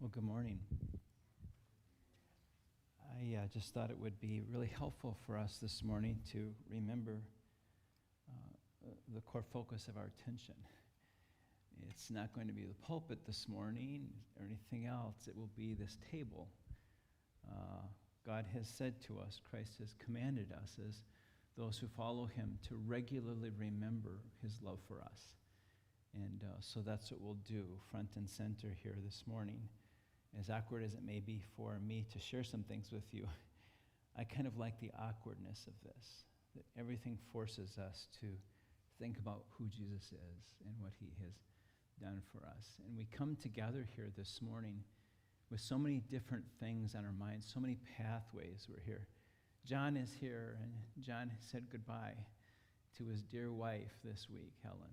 Well, good morning. I just thought it would be really helpful for us this morning to remember the core focus of our attention. It's not going to be the pulpit this morning or anything else. It will be this table. God has said to us, Christ has commanded us as those who follow him to regularly remember his love for us. And so that's what we'll do, front and center here this morning. As awkward as it may be for me to share some things with you, I kind of like the awkwardness of this, that everything forces us to think about who Jesus is and what he has done for us. And we come together here this morning with so many different things on our minds, so many pathways. We're here. John is here, and John said goodbye to his dear wife this week, Helen.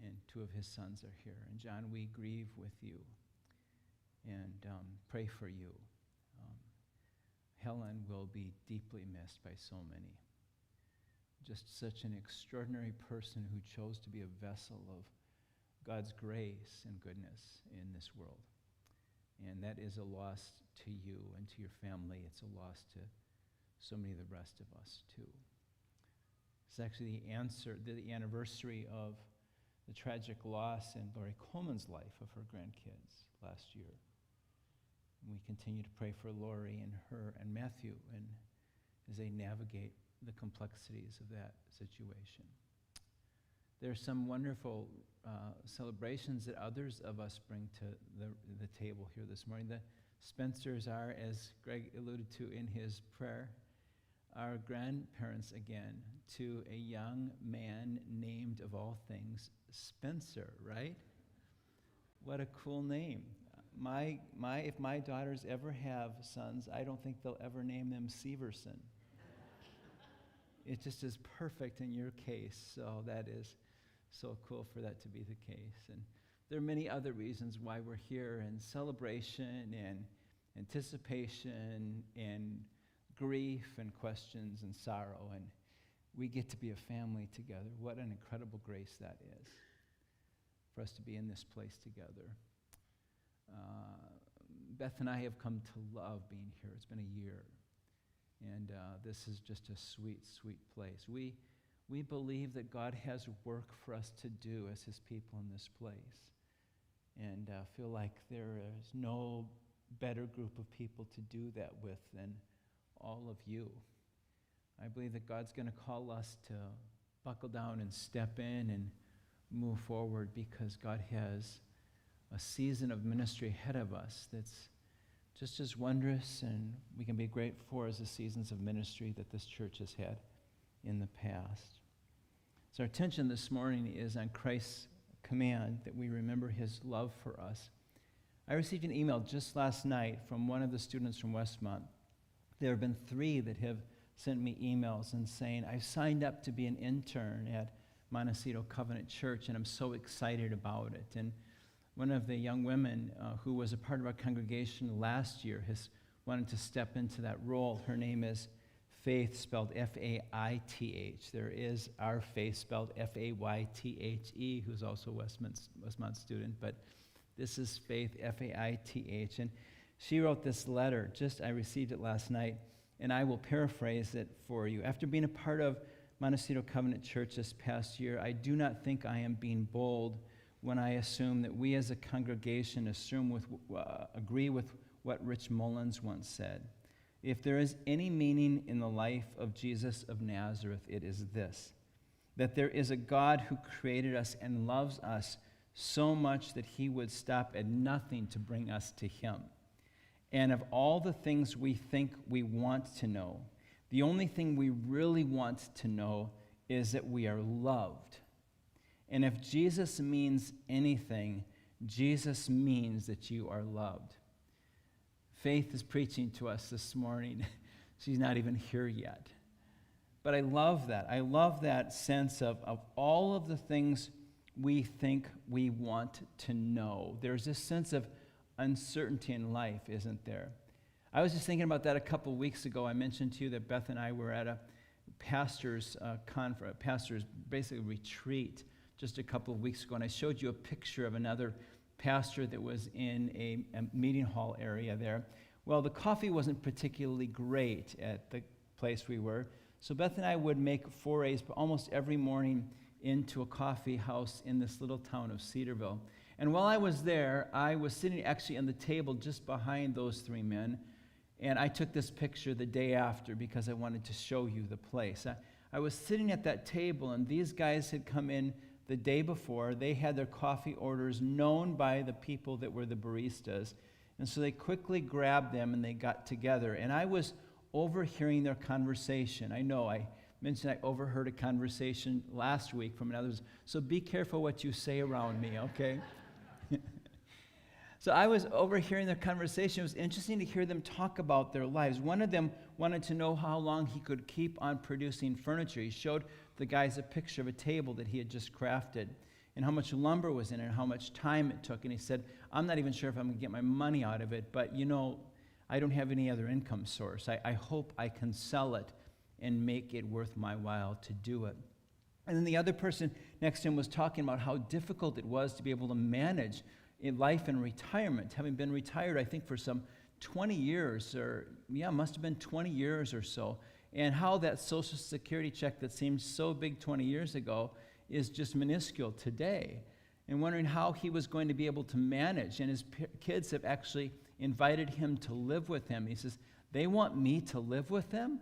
And two of his sons are here. And John, we grieve with you and pray for you. Helen will be deeply missed by so many. Just such an extraordinary person who chose to be a vessel of God's grace and goodness in this world. And that is a loss to you and to your family. It's a loss to so many of the rest of us, too. It's actually the anniversary of the tragic loss in Lori Coleman's life of her grandkids last year. And we continue to pray for Lori and her and Matthew and as they navigate the complexities of that situation. There are some wonderful celebrations that others of us bring to the table here this morning. The Spencers are, as Greg alluded to in his prayer, our grandparents again to a young man named, of all things, Spencer, right? What a cool name. If my daughters ever have sons, I don't think they'll ever name them Severson. It just is perfect in your case, so that is so cool for that to be the case. And there are many other reasons why we're here, and celebration and anticipation and grief and questions and sorrow, and we get to be a family together. What an incredible grace that is for us to be in this place together. Beth and I have come to love being here. It's been a year, and this is just a sweet, sweet place. We believe that God has work for us to do as his people in this place, and feel like there is no better group of people to do that with than all of you. I believe that God's going to call us to buckle down and step in and move forward because God has a season of ministry ahead of us that's just as wondrous and we can be grateful for as the seasons of ministry that this church has had in the past. So our attention this morning is on Christ's command that we remember his love for us. I received an email just last night from one of the students from Westmont. There have been 3 that have sent me emails and saying, I've signed up to be an intern at Montecito Covenant Church, and I'm so excited about it. And one of the young women who was a part of our congregation last year has wanted to step into that role. Her name is Faith, spelled F-A-I-T-H. There is our Faith, spelled F-A-Y-T-H-E, who's also a Westmont student, but this is Faith, F-A-I-T-H. And she wrote this letter, I received it last night, and I will paraphrase it for you. After being a part of Montecito Covenant Church this past year, I do not think I am being bold when I assume that we as a congregation agree with what Rich Mullins once said. If there is any meaning in the life of Jesus of Nazareth, it is this, that there is a God who created us and loves us so much that he would stop at nothing to bring us to him. And of all the things we think we want to know, the only thing we really want to know is that we are loved. And if Jesus means anything, Jesus means that you are loved. Faith is preaching to us this morning. She's not even here yet. But I love that. I love that sense of all of the things we think we want to know. There's this sense of uncertainty in life, isn't there? I was just thinking about that a couple of weeks ago. I mentioned to you that Beth and I were at a pastor's conference, pastor's basically retreat just a couple of weeks ago, and I showed you a picture of another pastor that was in a meeting hall area there. Well, the coffee wasn't particularly great at the place we were, so Beth and I would make forays almost every morning into a coffee house in this little town of Cedarville. And while I was there, I was sitting actually on the table just behind those three men, and I took this picture the day after because I wanted to show you the place. I was sitting at that table, and these guys had come in the day before. They had their coffee orders known by the people that were the baristas, and so they quickly grabbed them and they got together. And I was overhearing their conversation. I know I mentioned I overheard a conversation last week from another, so be careful what you say around me, okay? So I was overhearing their conversation. It was interesting to hear them talk about their lives. One of them wanted to know how long he could keep on producing furniture. He showed the guys a picture of a table that he had just crafted and how much lumber was in it and how much time it took. And he said, I'm not even sure if I'm going to get my money out of it, but I don't have any other income source. I hope I can sell it and make it worth my while to do it. And then the other person next to him was talking about how difficult it was to be able to manage in life and retirement, having been retired, I think, for some 20 years, must have been 20 years or so, and how that Social Security check that seemed so big 20 years ago is just minuscule today, and wondering how he was going to be able to manage. And his kids have actually invited him to live with him. He says, they want me to live with them?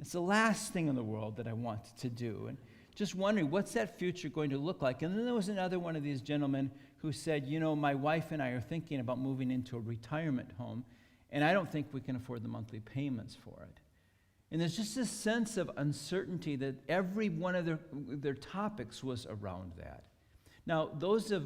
It's the last thing in the world that I want to do. And just wondering, what's that future going to look like? And then there was another one of these gentlemen who said, my wife and I are thinking about moving into a retirement home, and I don't think we can afford the monthly payments for it. And there's just this sense of uncertainty that every one of their topics was around that. Now, those of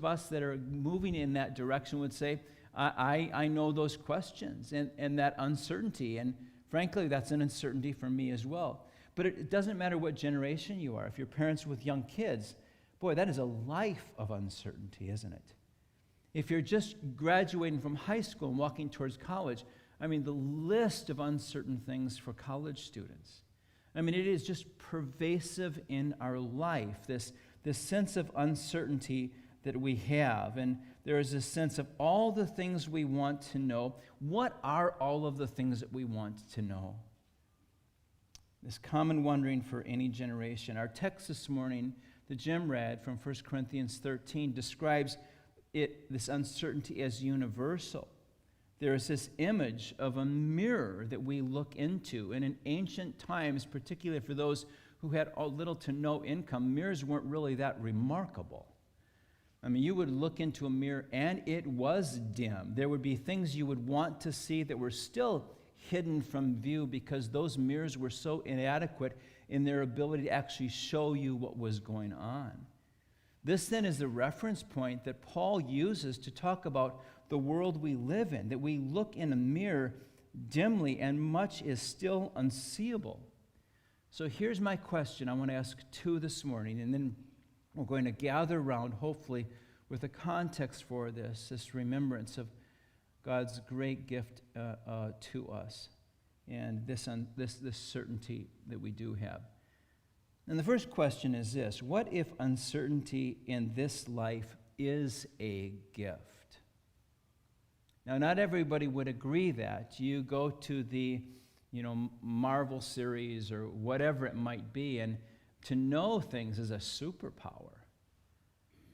us that are moving in that direction would say, I know those questions and that uncertainty, and frankly, that's an uncertainty for me as well. But it doesn't matter what generation you are. If you're parents with young kids, boy, that is a life of uncertainty, isn't it? If you're just graduating from high school and walking towards college, the list of uncertain things for college students. It is just pervasive in our life, this sense of uncertainty that we have. And there is a sense of all the things we want to know. What are all of the things that we want to know? This common wondering for any generation. Our text this morning that Jim read from 1 Corinthians 13 describes this uncertainty as universal. There is this image of a mirror that we look into. And in ancient times, particularly for those who had little to no income, mirrors weren't really that remarkable. You would look into a mirror and it was dim. There would be things you would want to see that were still hidden from view because those mirrors were so inadequate in their ability to actually show you what was going on. This then is the reference point that Paul uses to talk about the world we live in, that we look in a mirror dimly and much is still unseeable. So here's my question. I want to ask two this morning, and then we're going to gather around, hopefully, with a context for this remembrance of God's great gift to us and this certainty that we do have. And the first question is this: what if uncertainty in this life is a gift? Now, not everybody would agree that. You go to the Marvel series or whatever it might be, and to know things is a superpower.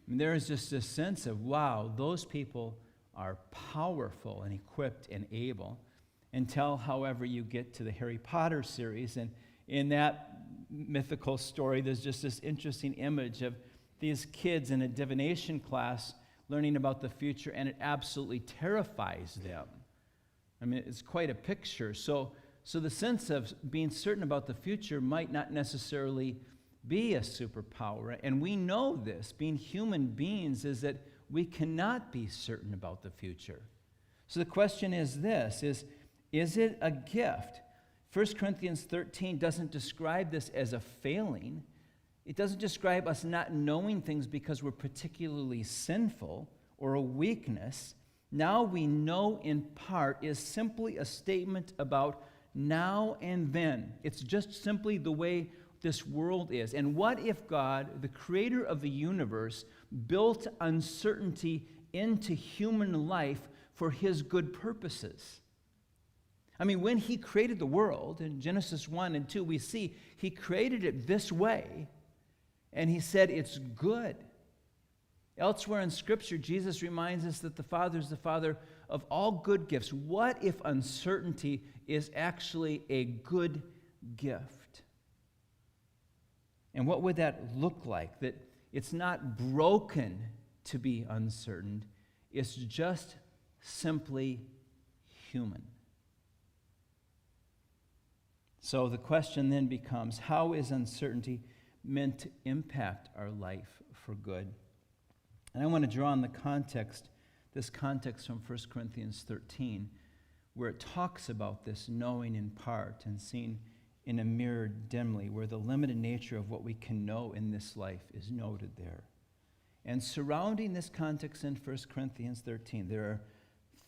There is just a sense of, wow, those people are powerful and equipped and able. Until, however, you get to the Harry Potter series, and in that mythical story, there's just this interesting image of these kids in a divination class learning about the future, and it absolutely terrifies them. It's quite a picture. So the sense of being certain about the future might not necessarily be a superpower. And we know this, being human beings, is that we cannot be certain about the future. So the question is this, is it a gift? 1 Corinthians 13 doesn't describe this as a failing. It doesn't describe us not knowing things because we're particularly sinful or a weakness. Now we know in part is simply a statement about now and then. It's just simply the way this world is? And what if God, the creator of the universe, built uncertainty into human life for his good purposes? I mean, when he created the world, in Genesis 1 and 2, we see he created it this way, and he said it's good. Elsewhere in Scripture, Jesus reminds us that the Father is the Father of all good gifts. What if uncertainty is actually a good gift? And what would that look like? That it's not broken to be uncertain. It's just simply human. So the question then becomes, how is uncertainty meant to impact our life for good? And I want to draw on this context from 1 Corinthians 13, where it talks about this knowing in part and seeing in a mirror dimly, where the limited nature of what we can know in this life is noted there. And surrounding this context in 1 Corinthians 13, there are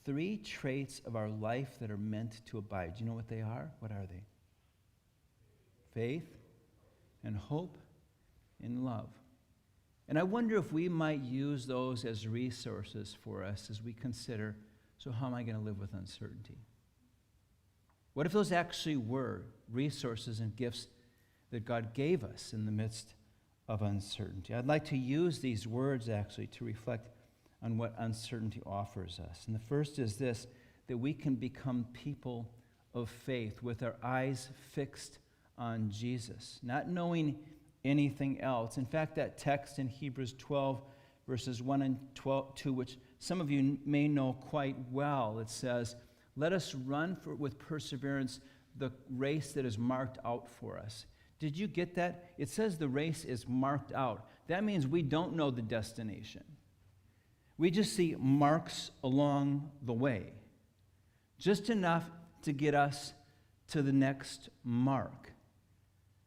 3 traits of our life that are meant to abide. Do you know what they are? What are they? Faith and hope and love. And I wonder if we might use those as resources for us as we consider, so how am I going to live with uncertainty? What if those actually were resources and gifts that God gave us in the midst of uncertainty? I'd like to use these words actually to reflect on what uncertainty offers us. And the first is this, that we can become people of faith with our eyes fixed on Jesus, not knowing anything else. In fact, that text in Hebrews 12, verses 1 and 2, which some of you may know quite well, it says, let us run with perseverance the race that is marked out for us. Did you get that? It says the race is marked out. That means we don't know the destination. We just see marks along the way, just enough to get us to the next mark.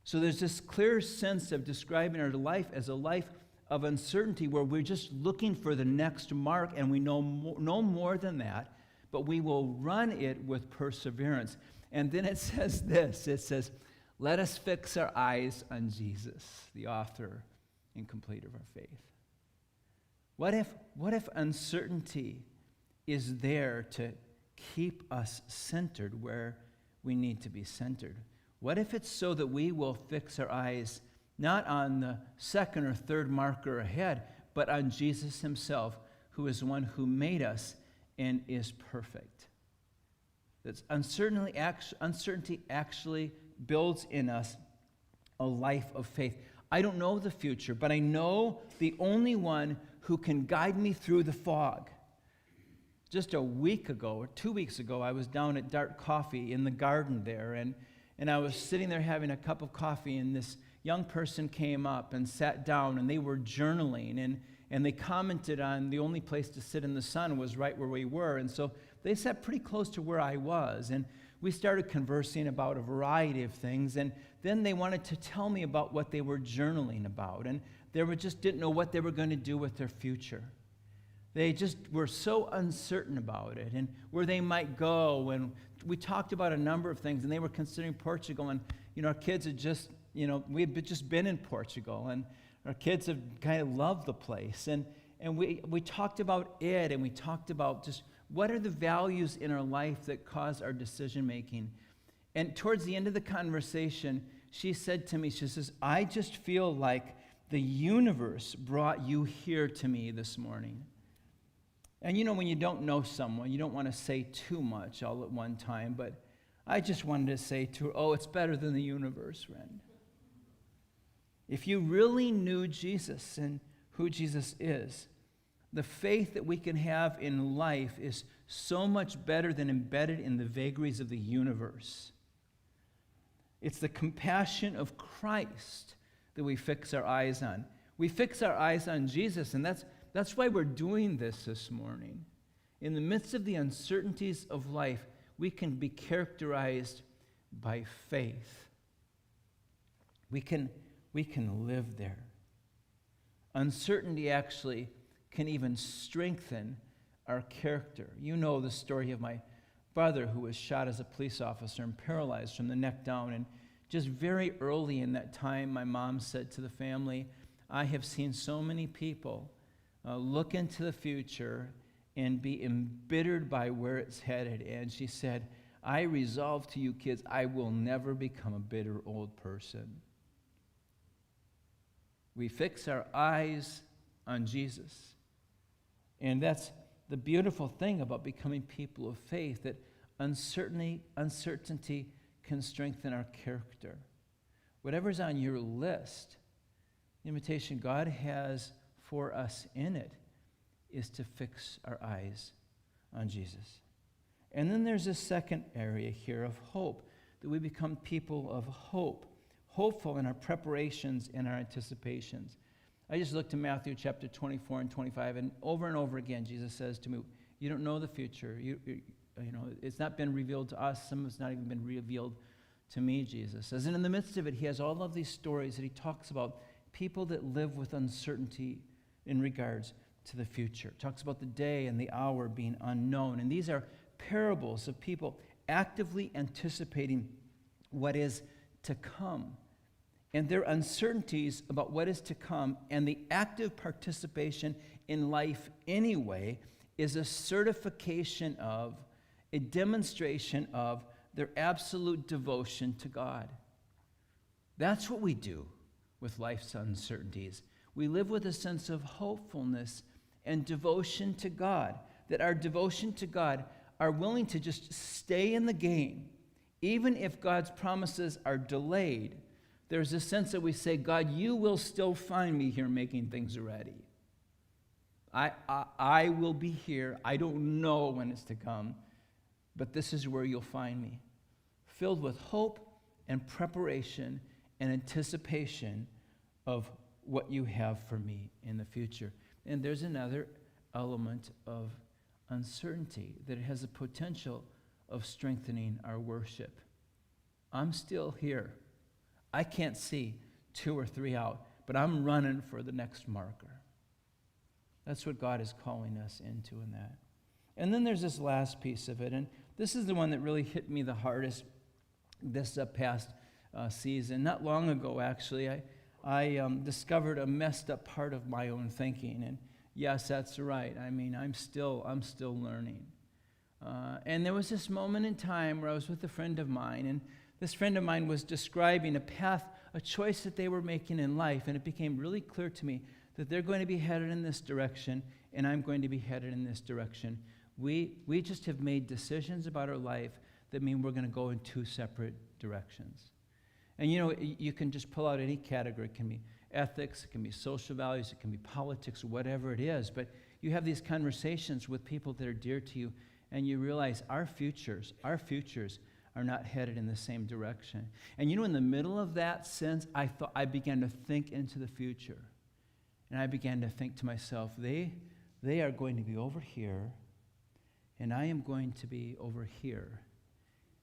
So there's this clear sense of describing our life as a life of uncertainty where we're just looking for the next mark, and we know no more than that, but we will run it with perseverance. And then it says this, it says, let us fix our eyes on Jesus, the author and completer of our faith. What if uncertainty is there to keep us centered where we need to be centered? What if it's so that we will fix our eyes not on the second or third marker ahead, but on Jesus himself, who is the one who made us and is perfect? That uncertainty actually builds in us a life of faith. I don't know the future, but I know the only one who can guide me through the fog. Just a week ago, or 2 weeks ago, I was down at Dark Coffee in the garden there, and I was sitting there having a cup of coffee, and this young person came up and sat down, and they were journaling, and they commented on the only place to sit in the sun was right where we were. And so they sat pretty close to where I was, and we started conversing about a variety of things, and then they wanted to tell me about what they were journaling about, and they just didn't know what they were going to do with their future. They just were so uncertain about it and where they might go. And we talked about a number of things, and they were considering Portugal. And, our kids had just, we had just been in Portugal, and our kids have kind of loved the place. And we talked about it, and we talked about just what are the values in our life that cause our decision making. And towards the end of the conversation, she said to me, she says, I just feel like the universe brought you here to me this morning. And when you don't know someone, you don't want to say too much all at one time, but I just wanted to say to her, it's better than the universe, friend. If you really knew Jesus and who Jesus is, the faith that we can have in life is so much better than embedded in the vagaries of the universe. It's the compassion of Christ that we fix our eyes on. We fix our eyes on Jesus, and that's why we're doing this morning. In the midst of the uncertainties of life, we can be characterized by faith. We can live there. Uncertainty actually can even strengthen our character. You know the story of my brother who was shot as a police officer and paralyzed from the neck down, and Just very early in that time, my mom said to the family, I have seen so many people look into the future and be embittered by where it's headed. And she said, I resolve to you kids, I will never become a bitter old person. We fix our eyes on Jesus. And that's the beautiful thing about becoming people of faith, that uncertainty can strengthen our character. Whatever's on your list, the invitation God has for us in it is to fix our eyes on Jesus. And then there's a second area here of hope, that we become people of hope, hopeful in our preparations and our anticipations. I just looked at Matthew chapter 24 and 25, and over again, Jesus says to me, you don't know the future. You know, it's not been revealed to us. Some of it's not even been revealed to me, Jesus says. And in the midst of it, he has all of these stories that he talks about people that live with uncertainty in regards to the future. Talks about the day and the hour being unknown. And these are parables of people actively anticipating what is to come. And their uncertainties about what is to come and the active participation in life anyway is a certification of, a demonstration of their absolute devotion to God. That's what we do with life's uncertainties. We live with a sense of hopefulness and devotion to God, that our devotion to God are willing to just stay in the game, even if God's promises are delayed. There's a sense that we say, God, you will still find me here making things ready. I will be here. I don't know when it's to come, but this is where you'll find me, filled with hope and preparation and anticipation of what you have for me in the future. And there's another element of uncertainty, that it has a potential of strengthening our worship. I'm still here. I can't see 2 or 3 out, but I'm running for the next marker. That's what God is calling us into in that. And then there's this last piece of it, and this is the one that really hit me the hardest this past season. Not long ago, actually, I discovered a messed up part of my own thinking. And yes, that's right. I mean, I'm still learning. And there was this moment in time where I was with a friend of mine, and this friend of mine was describing a path, a choice that they were making in life, and it became really clear to me that they're going to be headed in this direction, and I'm going to be headed in this direction. We just have made decisions about our life that mean we're going to go in 2 separate directions. And you know, you can just pull out any category. It can be ethics, it can be social values, it can be politics, whatever it is. But you have these conversations with people that are dear to you, and you realize our futures are not headed in the same direction. And you know, in the middle of that sense, I began to think into the future. And I began to think to myself, they are going to be over here, and I am going to be over here.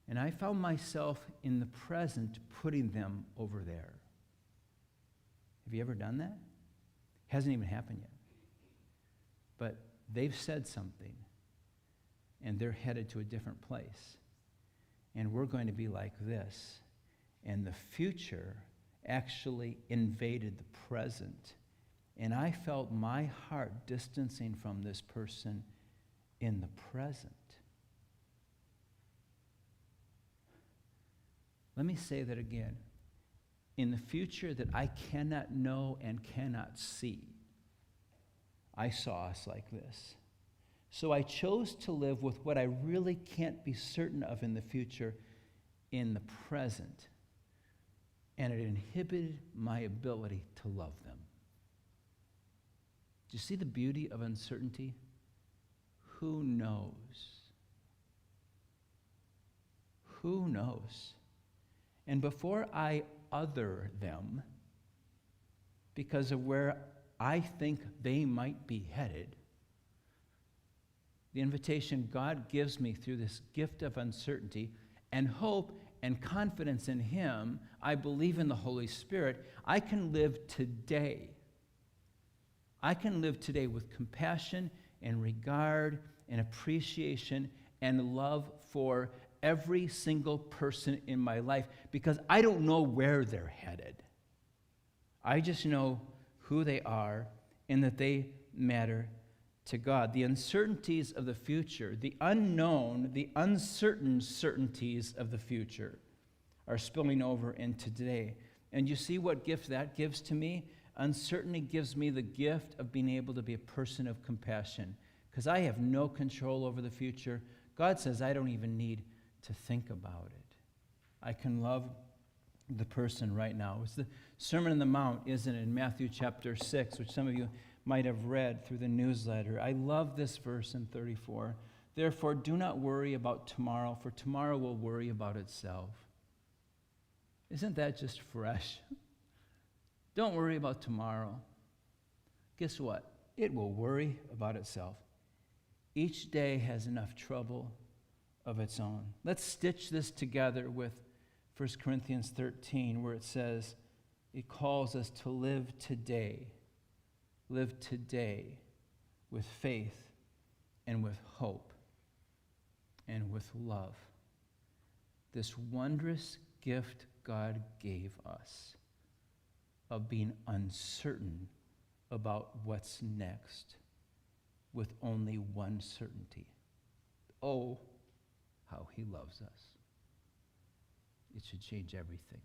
And I found myself in the present putting them over there. Have you ever done that? Hasn't even happened yet. But they've said something, and they're headed to a different place. And we're going to be like this. And the future actually invaded the present. And I felt my heart distancing from this person in the present. Let me say that again. In the future that I cannot know and cannot see, I saw us like this. So I chose to live with what I really can't be certain of in the future in the present. And it inhibited my ability to love them. Do you see the beauty of uncertainty? Who knows? Who knows? And before I other them, because of where I think they might be headed, the invitation God gives me through this gift of uncertainty and hope and confidence in Him, I believe in the Holy Spirit, I can live today. I can live today with compassion and regard and appreciation and love for every single person in my life because I don't know where they're headed. I just know who they are and that they matter to God. The uncertainties of the future, the unknown, the uncertain certainties of the future are spilling over into today. And you see what gift that gives to me? Uncertainty gives me the gift of being able to be a person of compassion because I have no control over the future. God says I don't even need to think about it. I can love the person right now. It's the Sermon on the Mount, isn't it, in Matthew chapter 6, which some of you might have read through the newsletter. I love this verse in 34. Therefore, do not worry about tomorrow, for tomorrow will worry about itself. Isn't that just fresh? Don't worry about tomorrow. Guess what? It will worry about itself. Each day has enough trouble of its own. Let's stitch this together with 1 Corinthians 13, where it says, it calls us to live today with faith and with hope and with love. This wondrous gift God gave us of being uncertain about what's next with only one certainty. Oh, how he loves us. It should change everything.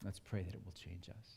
Let's pray that it will change us.